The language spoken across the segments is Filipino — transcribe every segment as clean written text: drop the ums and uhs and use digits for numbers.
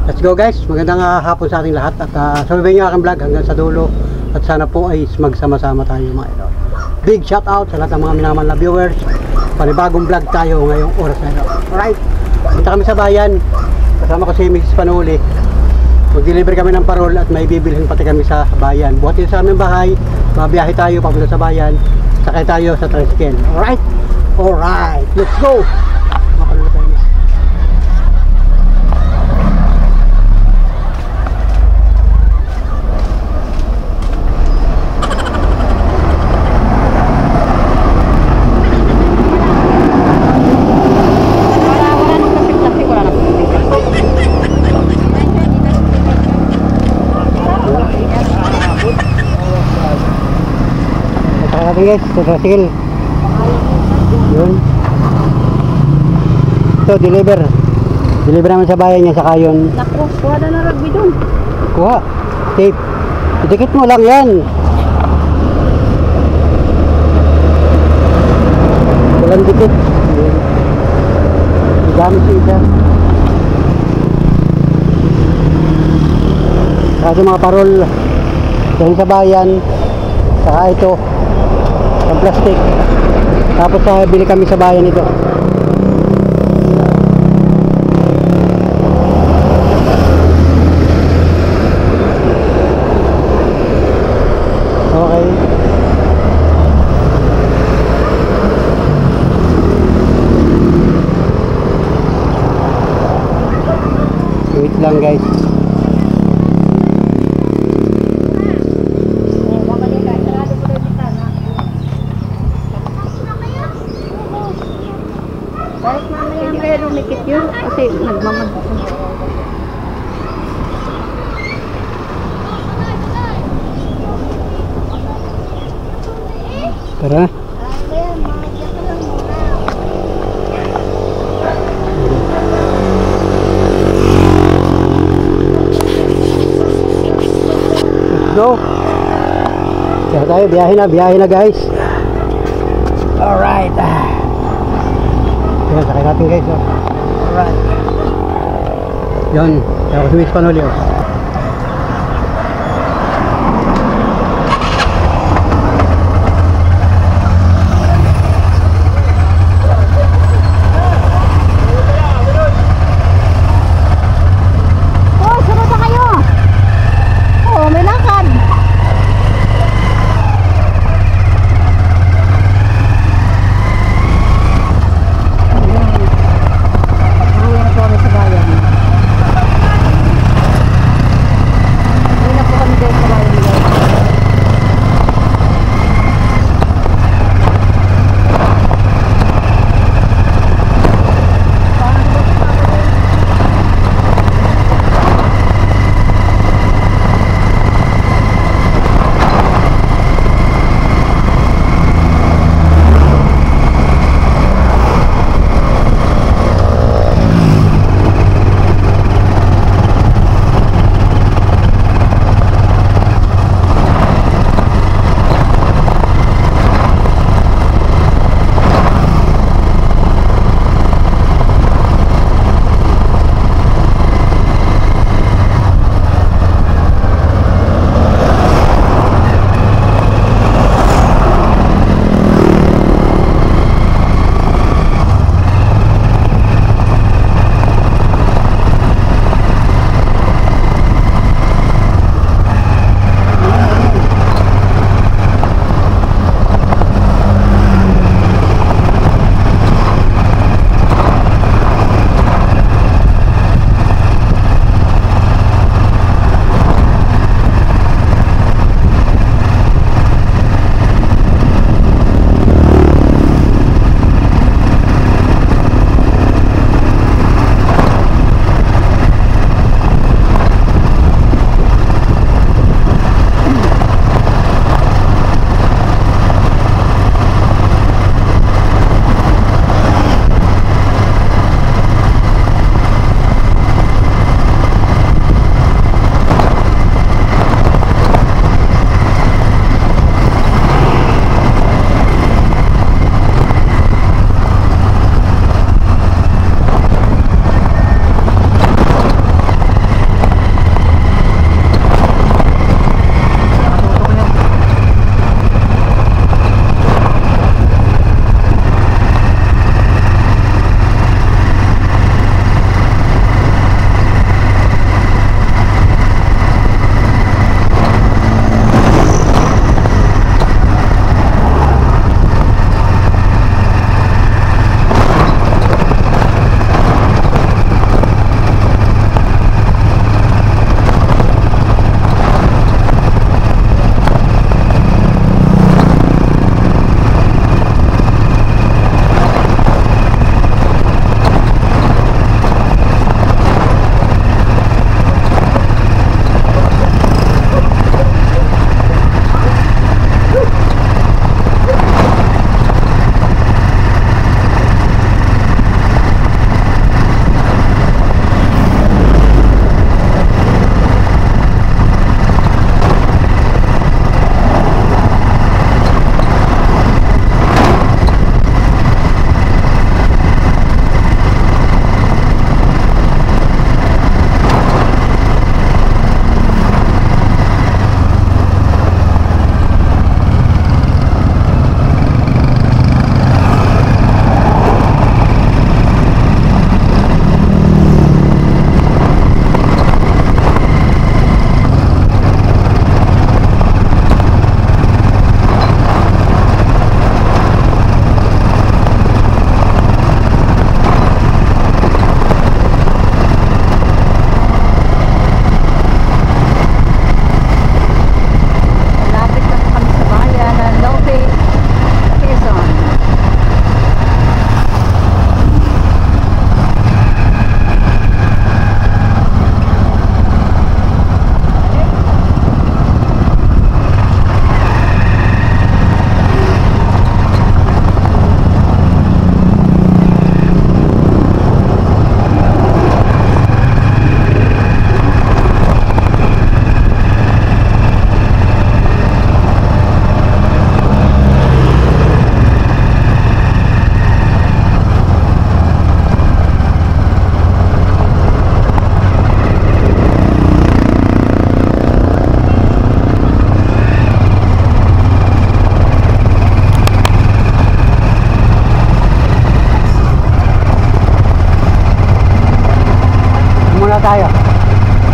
Let's go guys, magandang hapon sa ating lahat. At sabihin nyo aking vlog hanggang sa dulo. At sana po ay magsama-sama tayo mga idol. Big shout out sa lahat ng mga minamahal na viewers. Panibagong vlog tayo ngayong oras na ito. Alright, punta kami sa bayan. Kasama ko si Mrs. Panuli. Mag-deliver kami ng parol at may bibilhin pati kami sa bayan. Buhat sa aming bahay, mabiyahe tayo papunta sa bayan. Sakay tayo sa tricycle. Alright? Alright, let's go! Makalala tayo. Guys, sa tricycle yun, ito deliver naman sa bayan niya. Saka yun, naku, kuha na na rugby dun, kuha, tape, itikit mo lang yan, walang dikit, gamit siya isa. Kasi mga parol dahil sa bayan. Saka ito ang plastic, tapos bili kami sa bayan ito. Okay, wait lang guys. kahit mamaya hindi kaya lumikit yun kasi nagmamag. Tara. Let's go. Kaya tayo, biyahe na guys. Alright. Yan, sakay natin guys. Alright. Yan, kaya ako si Miss Panuli.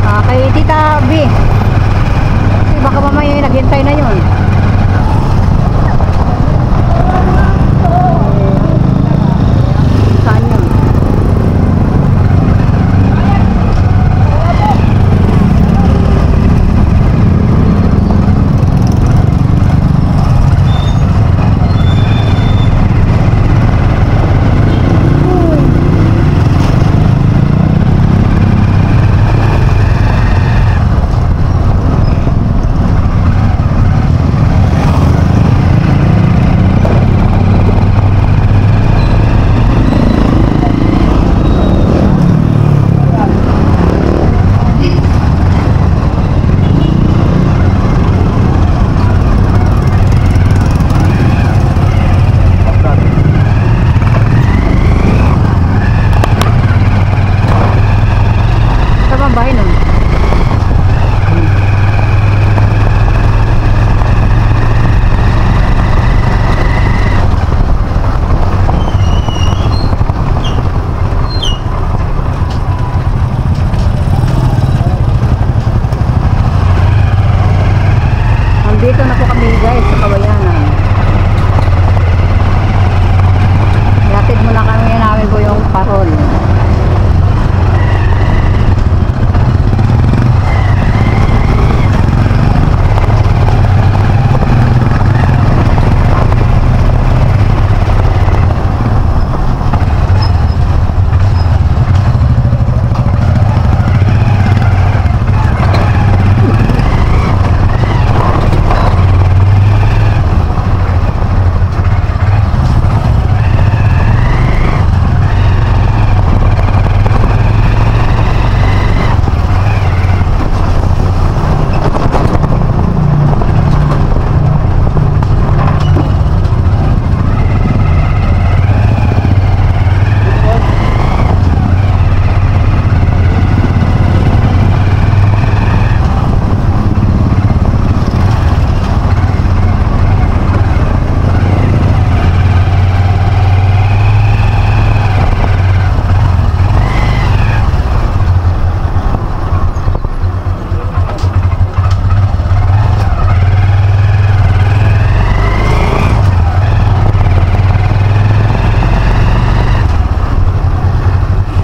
Kay Tita B. Kasi baka mamaya yung naghintay na yun. Saan yun? Dito na po kami guys sa Kawayanan. Latid muna kami namin po yung parol.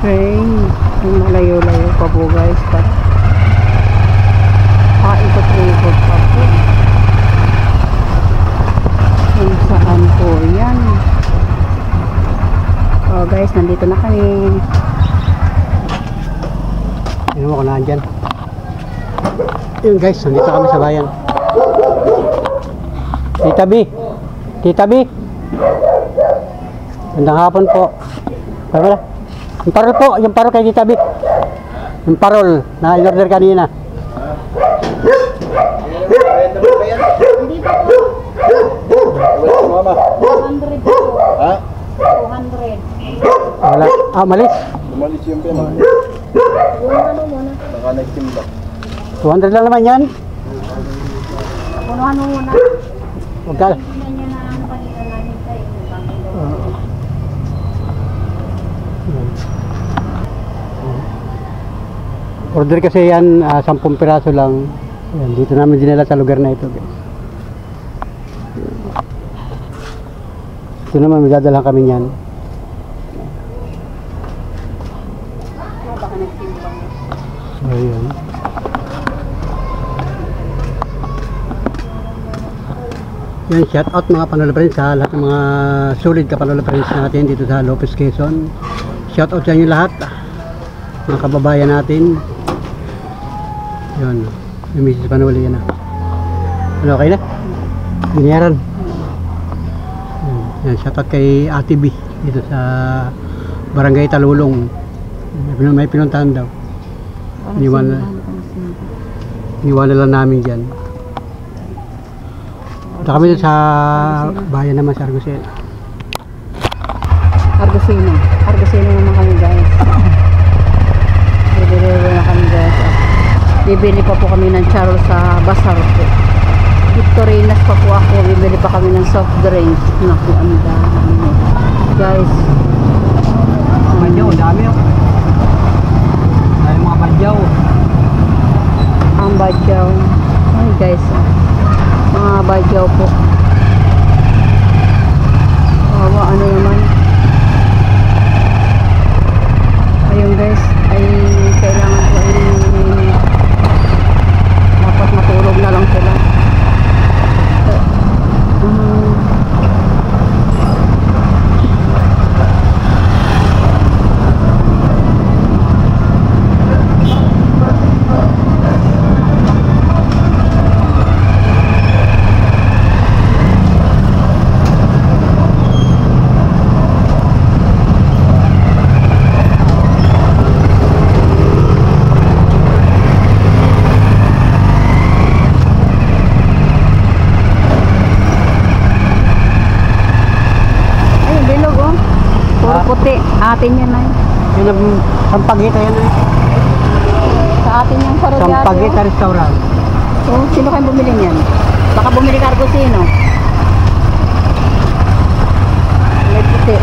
Train, malayo-layo pa po guys, paikot-ikot pa po. Kung saan po yan. So guys, nandito na kami. Yun mo ko na dyan. Yun guys, nandito kami sa bayan. Tita B, Tita B, magandang hapon po. Wala. Yung parol po, yung parol kay Tita B. Yung parol na in-order kanina. Hindi pa po. 200 po. Ha? 200. Wala. Ah, malis. Umalis yung pera. Yung ano muna. Baka nagtimba. 200 lang naman yan. Punuhan mo muna. Huwag ka. Hindi niya na ano kanina namin tayo. Order kasi yan, 10 piraso lang. Ayan, dito namin dinala sa lugar na ito guys. Ito naman, magdadala kami yan. Baka nagtimbang. So, ayan. Yan, shout out mga Panola Friends sa lahat ng mga solid ka Panola Friends natin dito sa Lopez, Quezon. Shout out sa inyo lahat, mga kababayan natin. Yun, yung Mrs. Panola yan. Ano, okay na? Binayaran. Yan, shout out kay Ate B dito sa Barangay Talulong. May pinuntahan daw. Iniwan lang namin dyan. Punta kami sa bayan naman sa Argosena. Argosena naman kami guys. Bibili na kami guys. Bibili pa po kami ng charo sa Basar po. Victorinas pa po ako. Bibili pa kami ng soft drinks. Naku, ang dami guys. Badyaw, dami oh. Dahil mga badyaw. badyaw. Ay guys, mga badyaw po. Ano naman. Ayun guys, ay kailangan ko ay dapat matulog na lang sila. Puti. Atin yan ay. Yun ang Sampaguita yan eh. Sa atin yung parodyado. Sampaguita restaurant. Oh, sino kayong bumili niyan? Baka bumili ka rin sino? May puti.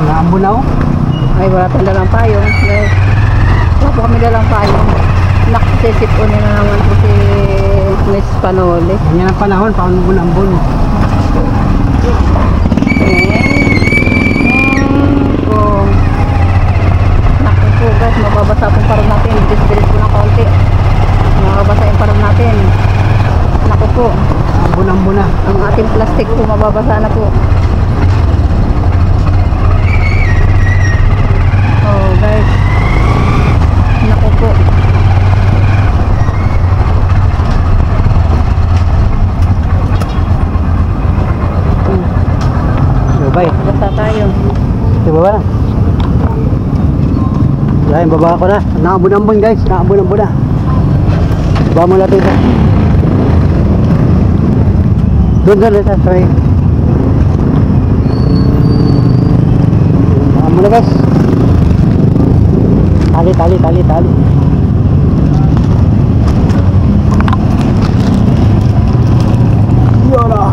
Naambo na oh. Ay, wala tayong dalang payong. Guys, wala po kami dalang payong. Nakasisipon na naman po si Miss Panoli. Ganyan ang panahon, paambon-ambon. Oh. Naku po guys, mababasa po parang natin. Bilis-bilis po ng konti. Mababasa yung parang natin. Naku po. Ambon-ambon na. Ang ating plastic po, mababasa na po. Oh guys. Naku po. Bye. Basta tayo. Di ba ba? Yan, baba ko na. Naambon-ambon guys. Naambon-ambon na. Baba mo natin ito. Doon ito. Sorry. Naambon na guys. Tali. Yola.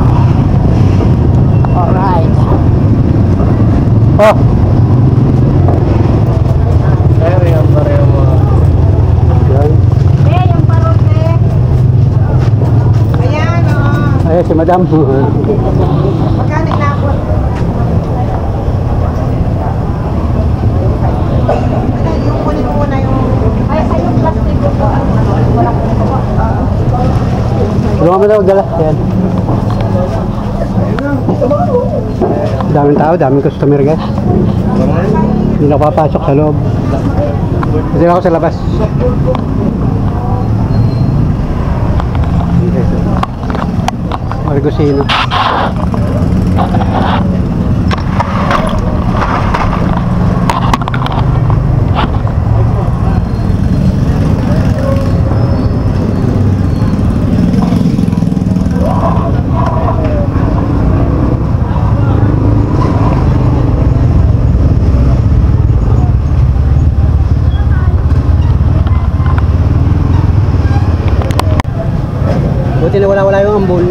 Alright. Oh. Ayan, pareho mo. Yan. Yung parote. Ayan o. Ayan si madam. Magkano inabot? Yung kunin mo na yung... Ay, yung plastic ko po. Wala ko po. Tulungan mo daw, dala. Yan. Daming tao, daming customer guys. Hindi na papasok sa loob. Hindi na ako sa labas. Argosino. Buti na wala yung ambon.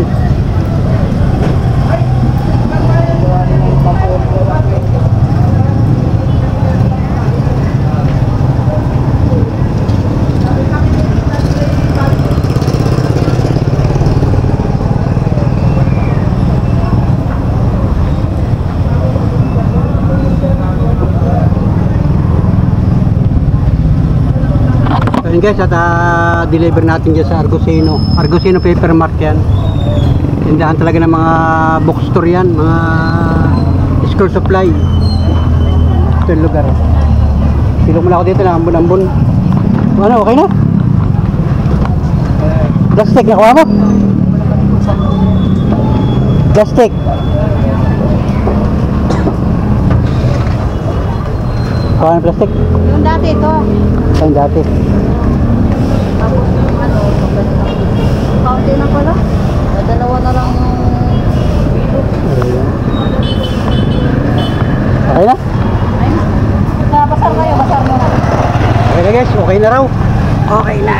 Ayun guys, at deliver natin dyan sa Argosino. Argosino Paper Mart yan. Tindahan talaga ng mga bookstore yan, mga school supply. Ito yung lugar. Silong mula ako dito na ambon-ambon. Ano, okay na? Plastic, nakuha mo? Plastic. Kuha ng plastic? Yung dati ito. Ayun dati. Tapos yung ano, kaunti na pala. Dalawa na lang bilog. Okay na? Ay, basar kayo, basar mo na. Okay na guys, okay na raw. Okay na.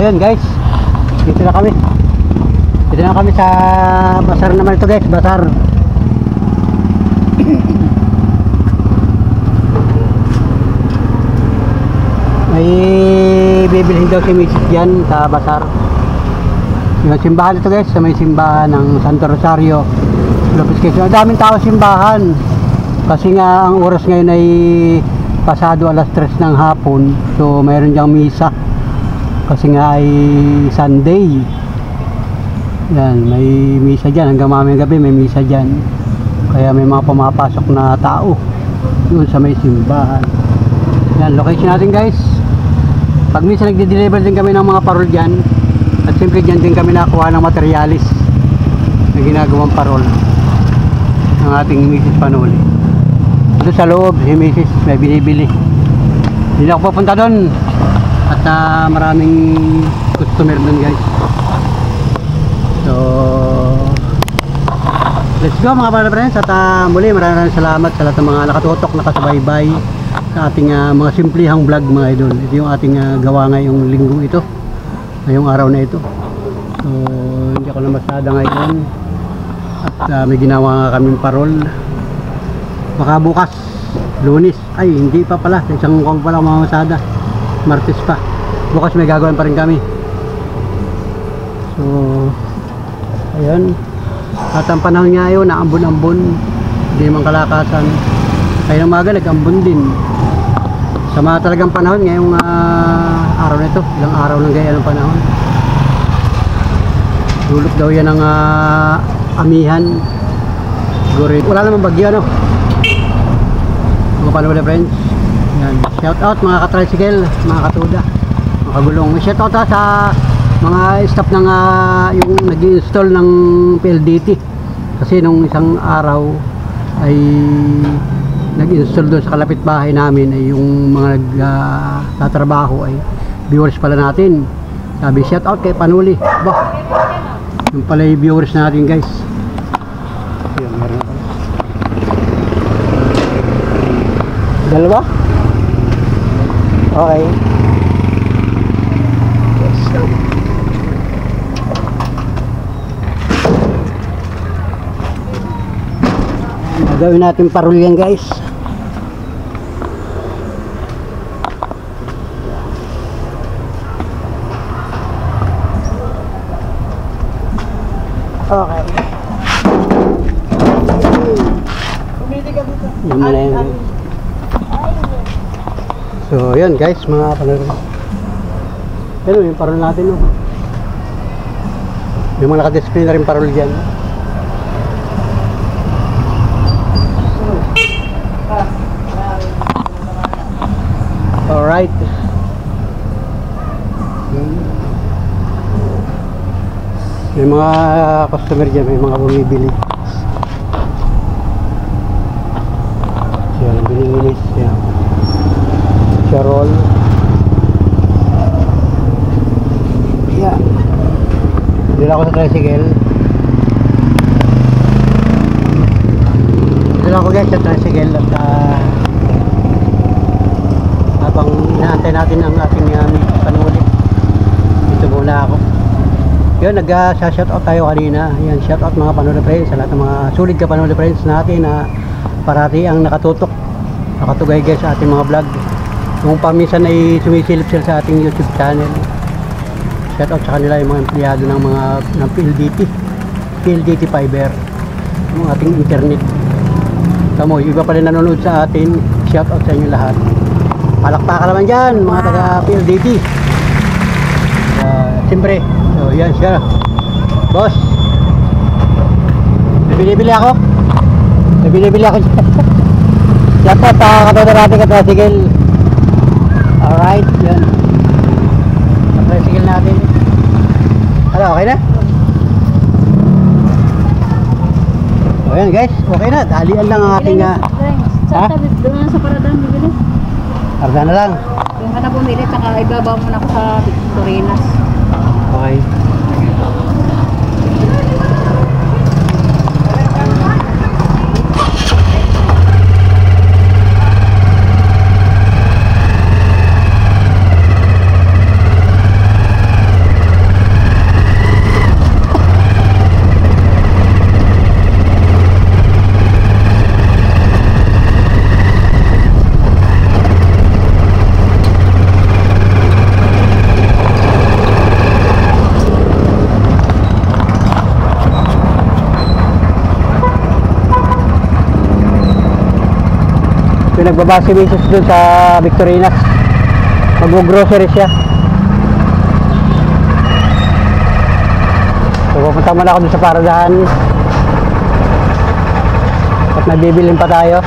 ayun guys, dito na kami. Dito na kami sa basar naman ito guys, basar. May bibilhin daw si Mrs. dyan sa basar. Yung simbahan ito guys, sa may simbahan ng Santo Rosario, Lopez Quezon. Daming tao simbahan. Kasi nga ang oras ngayon ay pasado alas 3 ng hapon. So mayroon diyang misa. Kasi nga ay Sunday. Yan, may misa dyan. Hanggang mamayang gabi may misa dyan. Kaya may mga pumapasok na tao yun sa may simbahan. Yan, location natin guys. Pag minsan nagde-deliver din kami ng mga parol dyan. At siyempre dyan din kami nakuha ng materialis na ginagawang parol ng ating Mrs. Panuli. Ito sa loob, si Mrs. may binibili. Hindi na ako pupunta doon. At maraming customer doon guys. So let's go mga pala friends. At muli maraming salamat sa lahat ng mga nakatutok, nakasubaybay sa ating mga simplihang vlog mga idol. Ito yung ating gawa ngayong linggo ito, ngayong araw na ito. So hindi ako na masada ngayon. At may ginawa nga kaming parol. Baka bukas, Lunes, ay hindi pa pala, isang mukhang pala mamasada, Martes pa. Bukas may gagawin pa rin kami. So ayun. At ang panahon nga yun, naambon-ambon, hindi man kalakasan. Kaya ng maga nag-ambon din. Sa mga talagang panahon ngayong araw na ito, ilang araw lang gaya ng panahon. Dulot daw yan ng amihan. Siguro wala namang bagyo, no? Mga panahon na friends. Yan. Shout out mga ka-tricycle, mga katuda, mga kagulong. Shout out sa mga staff ng yung nag-install ng PLDT. Kasi nung isang araw ay nag-install doon sa kalapit bahay namin ay yung mga nagtatrabaho ay viewers pala natin. Sabi shout out kay Panuli. Bah, yung pala yung viewers natin guys. Ayan, meron pala. Dalawa? Okay. Gawin natin parol yan guys. Okay. Yan muna yan. So yan guys, mga panood. Pero yung parol natin, no? Yung mga nakadisplay na rin parol dyan. Alright. May mga customer dyan, may mga bumibili. Yan, binilis. Yan. Charol. Yan. Dila ako sa tricycle. Dila ako guys sa tricycle at habang inaantay natin ang ating Panuli. Dito muna ako. Yun, nag-shoutout tayo kanina. Yan, shoutout mga Panuli friends, sa lahat ng mga sulit ka Panuli friends natin na parati ang nakatutok, nakatugay guys sa ating mga vlog. Kung paminsan ay sumisilip sila sa ating YouTube channel. Shoutout sa kanila yung mga empleyado ng mga ng PLDT Fiber, yung ating internet. Tamo, yung iba pa rin nanonood sa atin. Shoutout sa inyo lahat. Palakpakan naman dyan mga taga PLDT. Siyempre, so yan siya boss. May binibili ako dyan. Shoutout sa katoda natin ka-tricycle. Alright, yan ka-tricycle natin. Ano, okay na? So yan guys, okay na. Dalian lang ang ating Sa tabi, doon sa paradang bibili. Arda na lang. Doon ka na bumili, tsaka ibabaw mo na ako sa Victorinas. Okay. Pinagbaba si Mrs. doon sa Victorinas. Mag-grocery siya. So pupunta muna ako doon sa paradahan. At nabibilin pa tayo.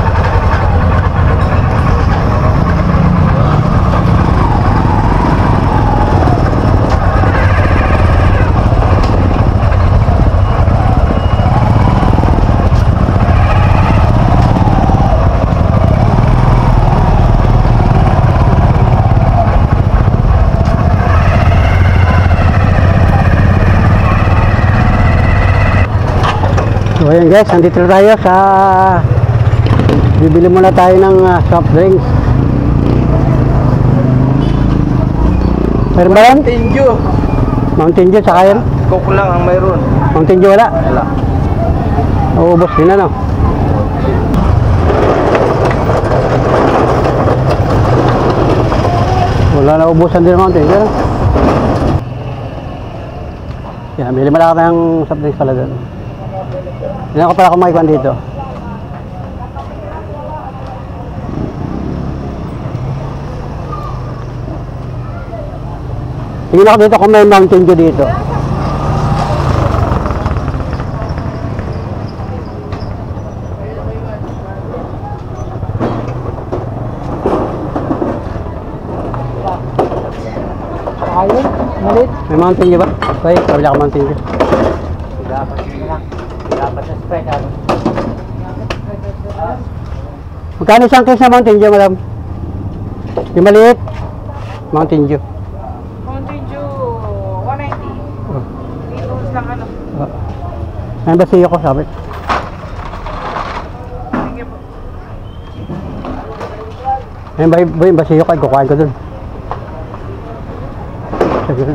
So ayan guys, nandito na tayo sa bibili muna tayo ng soft drinks. Meron ba yan? Mountain Dew. Mountain Dew, saka yan? Coke lang ang mayroon. Mountain Dew wala? Wala. Uubos din ano? Wala na ubusan din ng Mountain Dew. Yan, bili malaki ng soft drinks pala doon. Hindi ako pala kumaikuan dito. Tingnan ako dito kung may Mountain Dew dito. Ayun, malit. May Mountain Dew ba? Okay, sabi ako Mountain Dew. Dapat na Sprite ano? Magkano isang case na Mountain Dew, madam? Yung maliit? Mountain Dew. Mountain Dew, 190. Oh. Litos lang ano. Ano ba siya ko, sabi? Sige po. Ayun ba yung basiyo ko, kukuhain ko dun. Sige.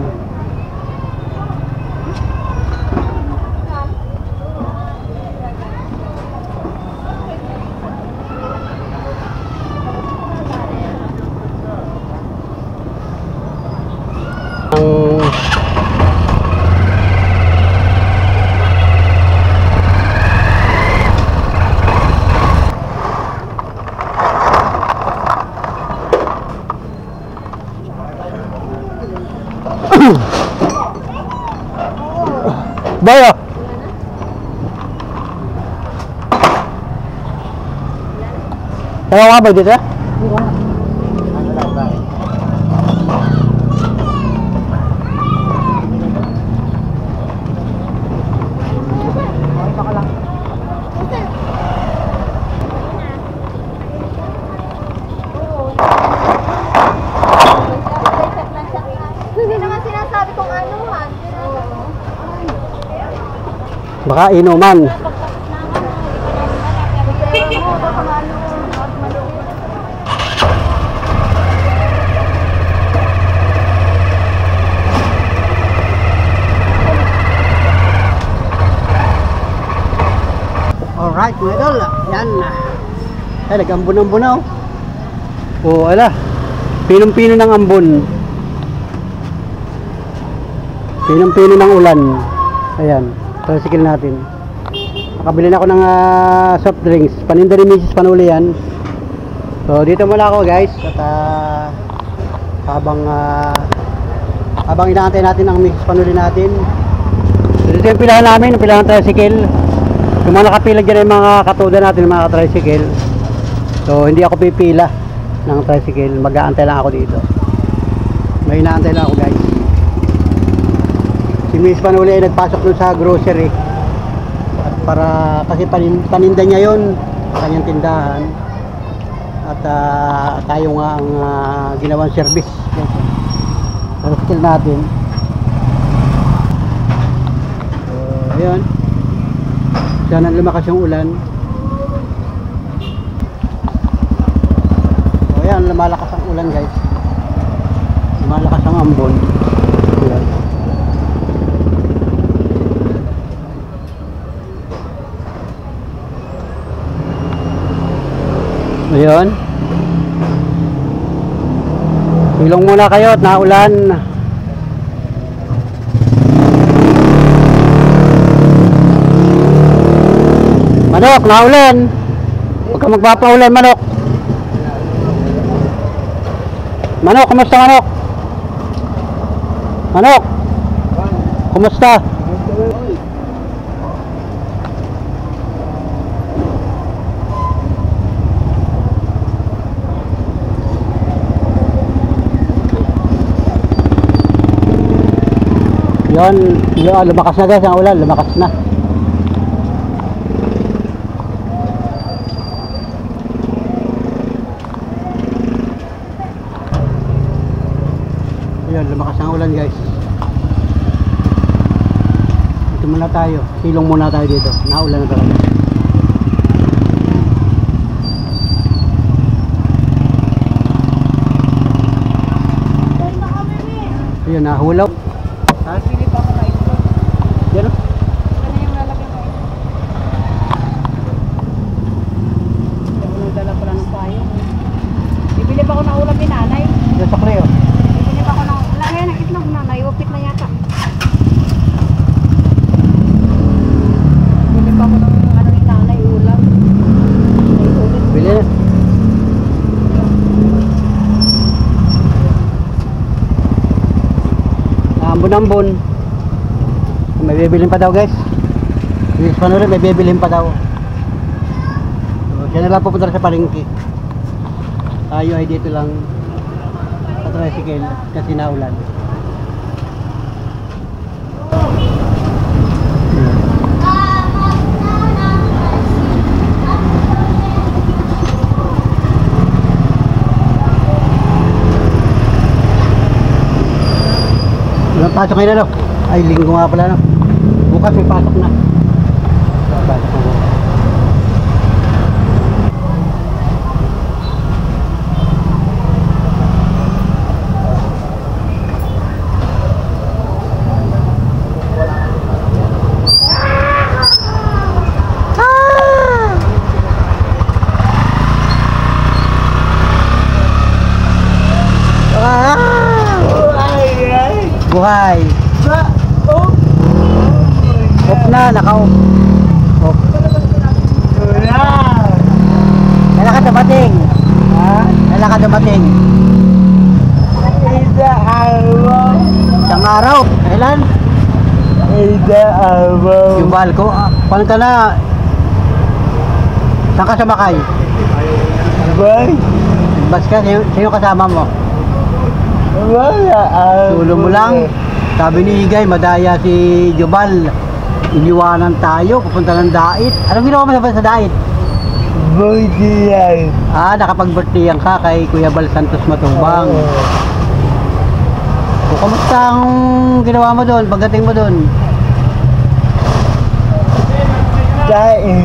Bayo. Tayo ka ba dito? Hindi naman sinasabi kung ano, han. Baka inuman. Alright mga idol, yan. Ay, nag-ambon-ambon na oh. Oh, ala. Pinong-pino ng ambon. Pinong-pino ng ulan. Ayan, tricycle natin. Nakabili na ako ng soft drinks. Paninda ni Mrs. Panuli yan. So, dito muna ako guys. At habang inaantay natin ang Mrs. Panuli natin. So, dito yung pilahan namin, yung pilahan ng tricycle. Yung mga nakapila dyan yung mga katuda natin, mga tricycle. So, hindi ako pipila ng tricycle. Mag-aantay lang ako dito. May inaantay lang ako guys. Si Miss Panuli ay nagpasok dun sa grocery. At para, kasi paninda niya yun, kanyang tindahan. At tayo nga ang ginawang service. Tricycle natin. So, ayun. Sana lumakas yung ulan. So ayan, lumalakas ang ulan guys. Lumalakas ang ambon. Ayan. Ayun. Ilong muna kayo at naulan. Manok, naulan. Huwag ka magpapaulan, manok. Manok, kumusta manok? Manok! Kumusta? Yun, lumakas na guys ang ulan, lumakas na. Yun, lumakas ang ulan guys. Dito muna tayo, silong muna tayo dito, naulan na talaga. Yun, nahulaw. Pili pa ako na ito. Yan. Ano yung lalagyan ko ito? Dala ko lang ng payo. Bibili pa ako ng ulam ni nanay. Yan sa kreo. Bibili pa ako ng lagay ng itlog nanay. Upit na yata. Bibili pa ako ng ano ni nanay ulam. Ay, ulit. Bili na. Ambon-ambon. May bibilin pa daw guys. Yes, panurin, may bibilin pa daw. So, siya na lang pupunta sa palengke. Tayo ay dito lang sa tricycle kasi naulan. Pasok ngayon na, no? Ay, linggo nga pala, no? Bukas may pasok na. Pasok na. Buhay. Off na, naka-off. Off. Kailan ka dumating? Ha? Kailan ka dumating? Isang araw. Kailan? Yung bahal ko. Paano ka na? Saan ka sumakay? Bas ka? Sino kasama mo? Tulo mo lang. Sabi ni Igay, madaya si Jubal. Iniwanan tayo, pupunta ng dait. Anong ginawa mo sa dait? Birthday. Nakapag-birthdayan ka kay Kuya Bal Santos Matubang. So, kamusta ang ginawa mo doon, pagdating mo doon?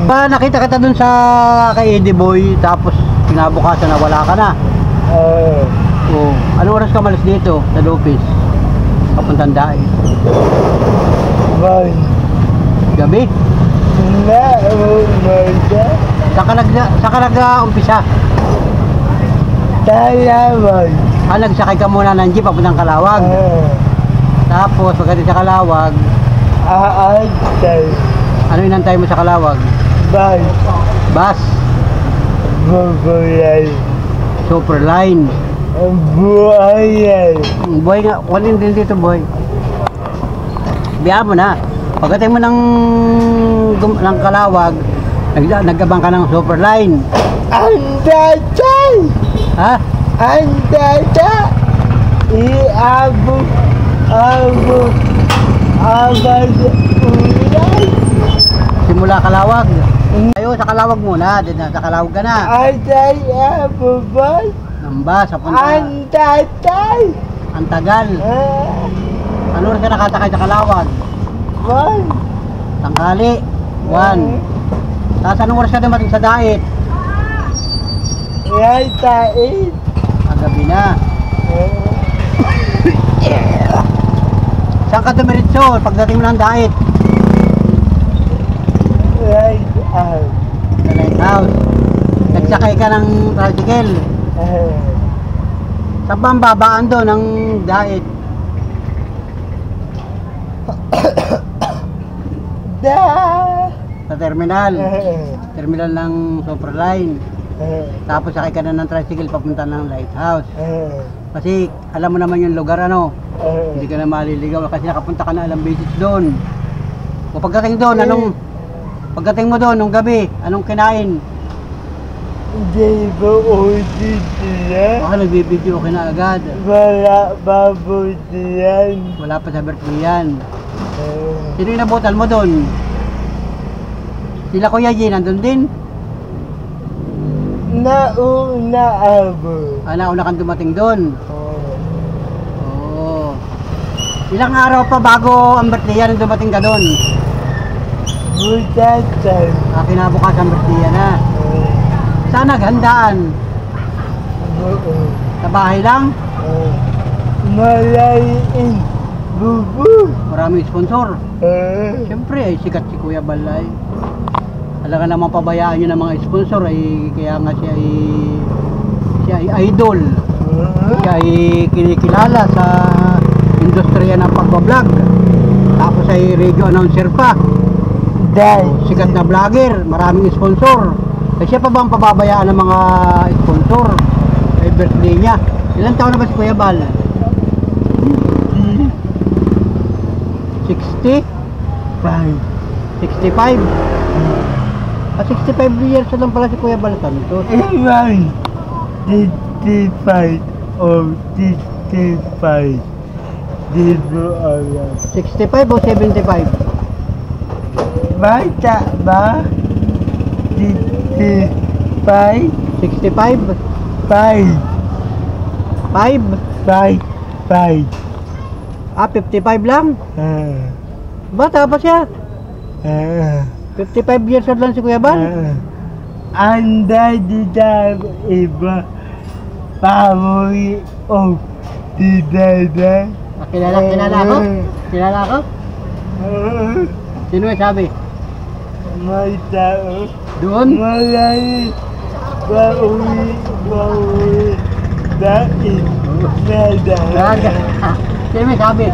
Nakita kita doon sa kay Eddie Boy, tapos kinabukasan na wala ka na. Oh, anong oras ka malis dito sa Lopez? Papuntang dait. Gabi? Saan ka nag-umpisa? Nagsakay ka muna ng jeep papuntang Kalawag. Tapos pagdating sa Kalawag, ano inantay mo sa Kalawag? Bus. Superline. Boy nga, kunin din dito boy. Biya mo na. Pagdating mo ng Kalawag, nag-abang ka ng Superline. Ha? Simula Kalawag. Ayo sa Kalawag muna, din sa Kalawag ka na. Nambas, papunta. Ang tagal. Ano rin ka nakasakay sa Kalawag? Tanghali. 1. Tapos anong oras ka dumating sa dait? Gabi na. Saan ka dumiritso pagdating mo ng dait? Sa lighthouse. Nagsakay ka ng tricycle. Saan ba ang babaan doon ng dait? Sa terminal. Terminal ng Superline. Tapos sakay ka na ng tricycle papunta ng lighthouse. Kasi alam mo naman yung lugar ano. Hindi ka na maliligaw kasi nakapunta ka na alam beses doon. O pagdating doon, pagdating mo doon nung gabi, anong kinain? Hindi ba ulit siya? Baka nagbibideo ka na agad. Wala babuti yan. Wala pa sa birthday yan. Sino yung nabutan mo doon? Sila Kuya G, nandun din? Nauna ako. Nauna kang dumating doon. Oo. Ilang araw pa bago ang birthday yan dumating ka doon? Butatan. Kinabukas ang birthday yan na. Saan naghandaan? Sa bahay lang? Malayin. Bubu. Maraming sponsor. Siyempre ay sikat si Kuya Balay. Alam ka naman pabayaan nyo ng mga sponsor ay kaya nga siya ay idol. Siya ay kinikilala sa industriya ng pagbablog. Tapos ay radio announcer pa. Sikat na vlogger, maraming sponsor. Siya pa bang pababayaan ng mga sponsor? Ay birthday niya. Ilang taon na ba si Kuya Bal? 60? 65? 65 years na lang pala si Kuya Bal Santos. 55 or 65. Di mo alam. 65 o 75? Bata ba? 65? 65? 5. 5? 5. 55 lang? Bata pa siya. 55 years old lang si Kuya Bal. Anda dito iba. Pamoy o didada. Kilala ako? Kilala ako? Sino yung sabi? May tao. Doon? Malay. Pauwi. Dahil. Nada. Sino yung sabi?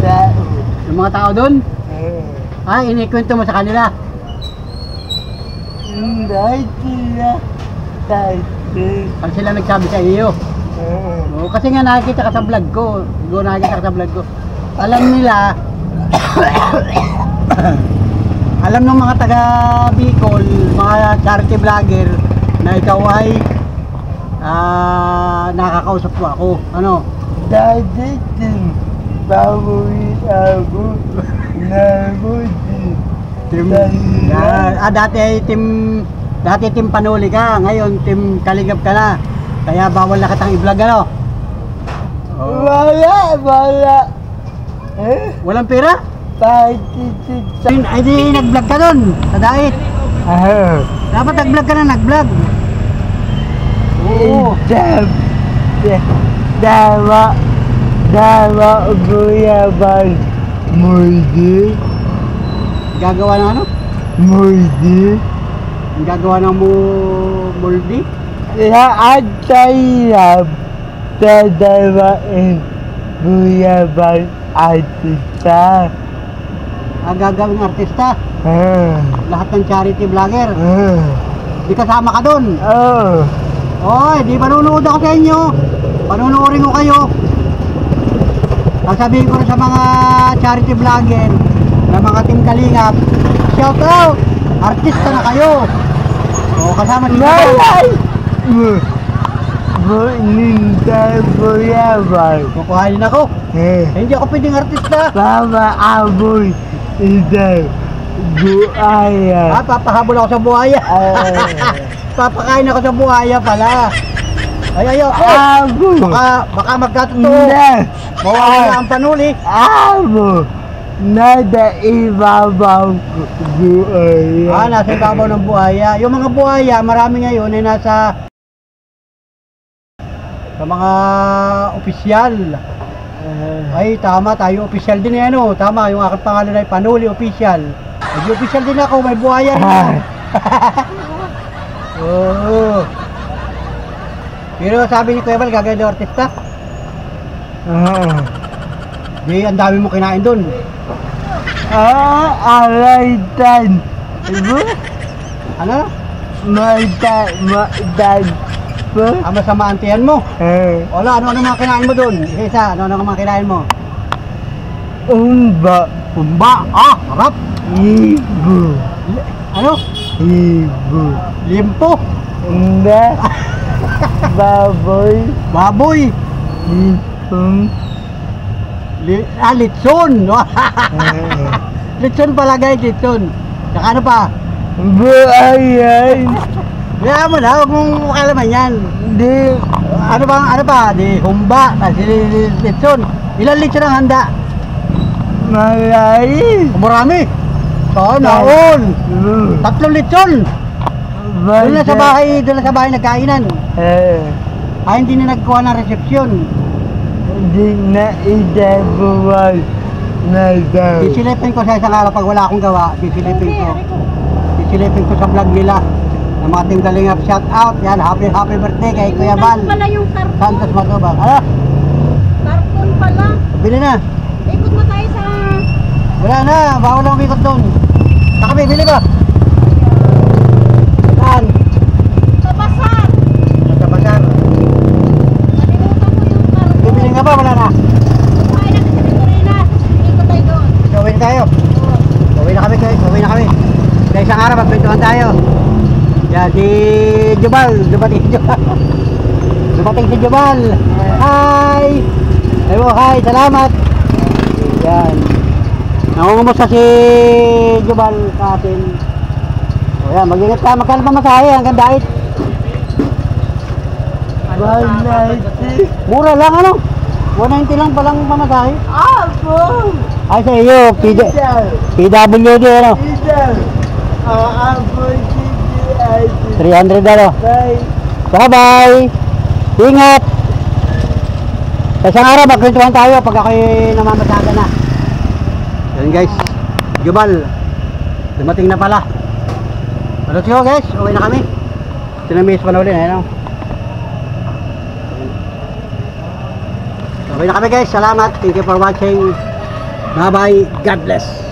Tao. Yung mga tao doon? Inikwento mo sa kanila? Hindi sila. Pag sila nagsabi sa iyo? Kasi nga nakikita ka sa vlog ko. Alam nila, alam ng mga taga Bicol, mga charity vlogger na ikaw ay nakakausap ko ako. Ano? Dati din. Bawi ako. Nabuti. Dati team Panuli ka, ngayon team Kaligab ka na. Kaya bawal na kitang i-vlog ano? Wala. Walang pera? Patitit. Ay di nag-vlog ka doon sa Dait. Dapat nag-vlog ka na, nag-vlog. Oo. Dawa buyaban. Muldi. Gagawa ng ano? Muldi. Gagawa ng muldi? Lahat tayo dadawain buyaban artista. Gagawing artista? Lahat ng charity vlogger? Di kasama ka doon? Oy, di panunood ako sa inyo. Panunuorin ko kayo. Sasabihin ko rin sa mga charity vlogger na mga team Kalingap, shout out! Artista na kayo! O, kasama dito. Ninda buyaban. Kukuhanin ako. Hindi ako pwedeng artista. Baba aboy. Ida. Buaya. Papahabol ako sa buhaya. Papakain ako sa buhaya pala. Ay, ayoko. Baka magkatotoo. Mawawala ang Panuli. Abo. Nada ibabaw buaya. Nasa ibabaw ng buhaya. Yung mga buhaya, marami ngayon ay nasa sa mga opisyal. Ay, tama, tayo opisyal din yan, oh. Tama, yung aking pangalan ay Panuli Opisyal. Ay, opisyal din ako, may buhaya rin. Oo. Pero sabi ni Kuya Bal, gagawin daw artista. Di, ang dami mo kinain doon. Alaitan. Ano? Maitan. po. masama ang tiyan mo. Eh, Wala, ano mga kinain mo doon? Isa, ano mga kinain mo? umba. Humba, harap. Ibu. Ano? Ibu. Limpo. Hindi. Baboy. Baboy. Ipong. Litson. Litson pala guys, litson. Saka ano pa? Buayan. Kaya mo na, huwag mong kalaman yan. Di. Ano pa? Di humba, kasi litson. Ilan litson ang handa? Malay. Marami. Sana all. 3 litson. Doon na sa bahay nagkainan. Hindi na nagkuha ng resepsyon. Di na idabuwal na daw. Sisilipin ko sa isang araw pag wala akong gawa. Sisilipin ko sa vlog nila. Ng mga Team Kalingap, shout out. Yan, happy birthday kay Kuya Bal. Pala yung karton. Santos Matubang. Ano? Karton pala. Bili na. Ikot mo tayo sa... Wala na, bawal lang umikot doon. Saka bili ba? Saan? Sa basar. Sa basar. Nakalimutan ko yung karton. Bibili nga ba? Wala na. Kumain natin sa Victorinas. Ikot tayo doon. Gawin tayo. Gawin na kami. Sa isang araw, magpintuhan tayo. Yan, si Jubal. Dumating si Jubal. Hi! Hello, hi. Salamat. Yan. Nangungumusta si Jubal sa atin. O yan, mag-ingat ka. Magkano pa masahe hanggang dait? 190. Mura lang ano? 190 lang palang pamasahe. Abo. Ay sa iyo, PWD ano? Idaw. Abo si 300 ano? Bye. Bye-bye! Ingat! Sa isang araw, magkwentuhan tayo pag ako'y namamasaga na. Yan guys, Jubal, dumating na pala. Let's go guys, uwi na kami. Sinamiss pa na ulit, ayun. Uwi na kami guys, salamat. Thank you for watching. Bye-bye, God bless.